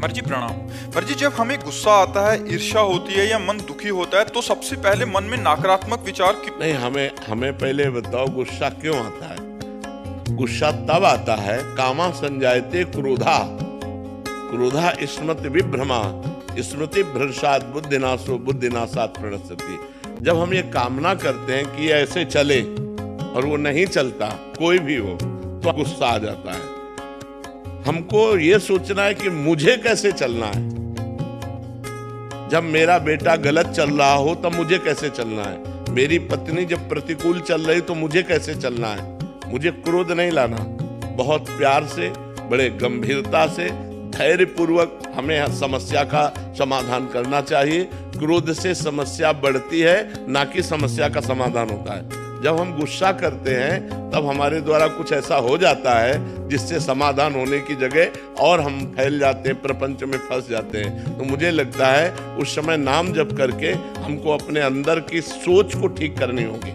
मर्जी प्रणाम। मर्जी, जब हमें गुस्सा आता है, ईर्ष्या होती है या मन दुखी होता है तो सबसे पहले मन में नकारात्मक विचार क्यों? नहीं, हमें पहले बताओ गुस्सा क्यों आता है। गुस्सा तब आता है कामा संजायते क्रोधा, क्रोधा स्मृति विभ्रमा, स्मृति भ्रंशात् बुद्धिनाशो बुद्धिनाशात् प्रणश्यति। जब हम ये कामना करते हैं कि ये ऐसे चले और वो नहीं चलता, कोई भी हो, तो गुस्सा आ जाता है। हमको ये सोचना है कि मुझे कैसे चलना है। जब मेरा बेटा गलत चल रहा हो तब मुझे कैसे चलना है। मेरी पत्नी जब प्रतिकूल चल रही तो मुझे कैसे चलना है। मुझे क्रोध नहीं लाना, बहुत प्यार से, बड़े गंभीरता से, धैर्य पूर्वक हमें समस्या का समाधान करना चाहिए। क्रोध से समस्या बढ़ती है, ना कि समस्या का समाधान होता है। जब हम गुस्सा करते हैं तब हमारे द्वारा कुछ ऐसा हो जाता है जिससे समाधान होने की जगह और हम फैल जाते हैं, प्रपंच में फंस जाते हैं। तो मुझे लगता है उस समय नाम जप करके हमको अपने अंदर की सोच को ठीक करनी होगी।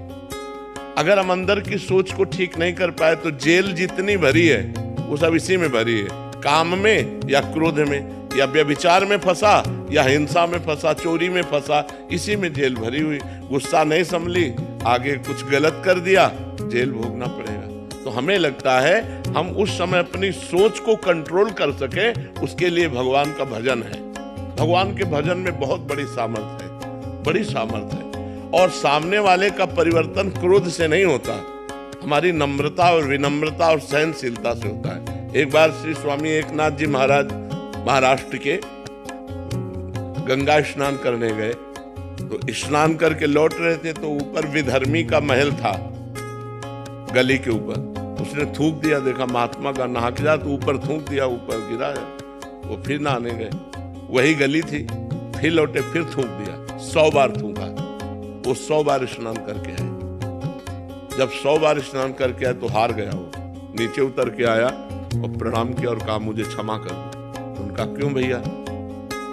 अगर हम अंदर की सोच को ठीक नहीं कर पाए तो जेल जितनी भरी है वो सब इसी में भरी है, काम में या क्रोध में या व्यभिचार में फंसा या हिंसा में फंसा, चोरी में फंसा, इसी में जेल भरी हुई। गुस्सा नहीं संभली, आगे कुछ गलत कर दिया, जेल भोगना पड़ेगा। तो हमें लगता है हम उस समय अपनी सोच को कंट्रोल कर सके, उसके लिए भगवान का भजन है। भगवान के भजन में बहुत बड़ी सामर्थ है, बड़ी सामर्थ है। और सामने वाले का परिवर्तन क्रोध से नहीं होता, हमारी नम्रता और विनम्रता और सहनशीलता से होता है। एक बार श्री स्वामी एकनाथ जी महाराज महाराष्ट्र के गंगा स्नान करने गए, तो स्नान करके लौट रहे थे तो ऊपर विधर्मी का महल था, गली के ऊपर। उसने थूक दिया, देखा महात्मा का नहा के जा, तो ऊपर थूक दिया, ऊपर गिरा। वो फिर नहाने गए, वही गली थी, फिर लौटे, फिर थूक दिया, 100 बार थूका। वो 100 बार स्नान करके आए। जब 100 बार स्नान करके आए तो हार गया। वो नीचे उतर के आया और प्रणाम किया और कहा मुझे क्षमा कर दो। उनका क्यों भैया?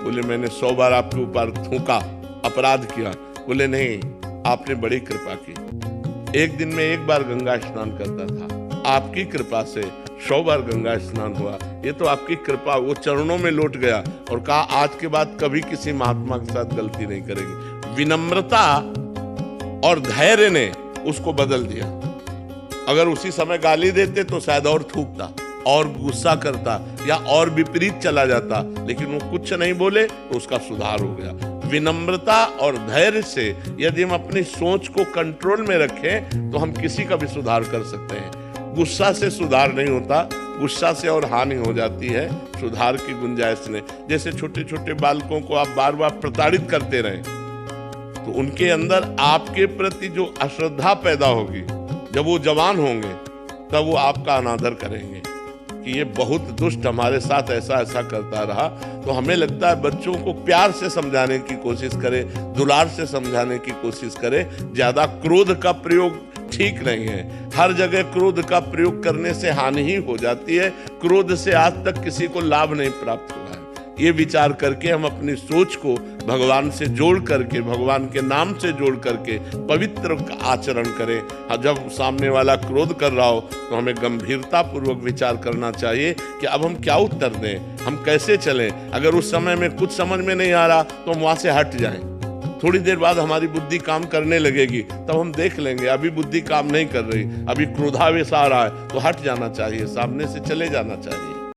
बोले मैंने 100 बार आपके ऊपर थूका, अपराध किया। बोले नहीं, आपने बड़ी कृपा की। एक दिन में 1 बार गंगा स्नान करता था, आपकी कृपा से 100 बार गंगा स्नान हुआ। ये तो आपकी कृपा। वो चरणों में लौट गया और कहा आज के बाद कभी किसी महात्मा के साथ गलती नहीं करेगी। विनम्रता और धैर्य ने उसको बदल दिया। अगर उसी समय गाली देते तो शायद और थूकता और गुस्सा करता या और विपरीत चला जाता, लेकिन वो कुछ नहीं बोले तो उसका सुधार हो गया। विनम्रता और धैर्य से यदि हम अपनी सोच को कंट्रोल में रखें तो हम किसी का भी सुधार कर सकते हैं। गुस्सा से सुधार नहीं होता, गुस्सा से और हानि हो जाती है सुधार की गुंजाइश ने। जैसे छोटे छोटे बालकों को आप बार बार प्रताड़ित करते रहें तो उनके अंदर आपके प्रति जो अश्रद्धा पैदा होगी, जब वो जवान होंगे तब वो आपका अनादर करेंगे कि ये बहुत दुष्ट हमारे साथ ऐसा ऐसा करता रहा। तो हमें लगता है बच्चों को प्यार से समझाने की कोशिश करें, दुलार से समझाने की कोशिश करें। ज्यादा क्रोध का प्रयोग ठीक नहीं है। हर जगह क्रोध का प्रयोग करने से हानि ही हो जाती है। क्रोध से आज तक किसी को लाभ नहीं प्राप्त हुआ है। ये विचार करके हम अपनी सोच को भगवान से जोड़ करके, भगवान के नाम से जोड़ करके पवित्र आचरण करें। जब सामने वाला क्रोध कर रहा हो तो हमें गंभीरता पूर्वक विचार करना चाहिए कि अब हम क्या उत्तर दें, हम कैसे चलें। अगर उस समय में कुछ समझ में नहीं आ रहा तो हम वहां से हट जाएं। थोड़ी देर बाद हमारी बुद्धि काम करने लगेगी, तब हम देख लेंगे अभी बुद्धि काम नहीं कर रही, अभी क्रोधावेश आ रहा है, तो हट जाना चाहिए, सामने से चले जाना चाहिए।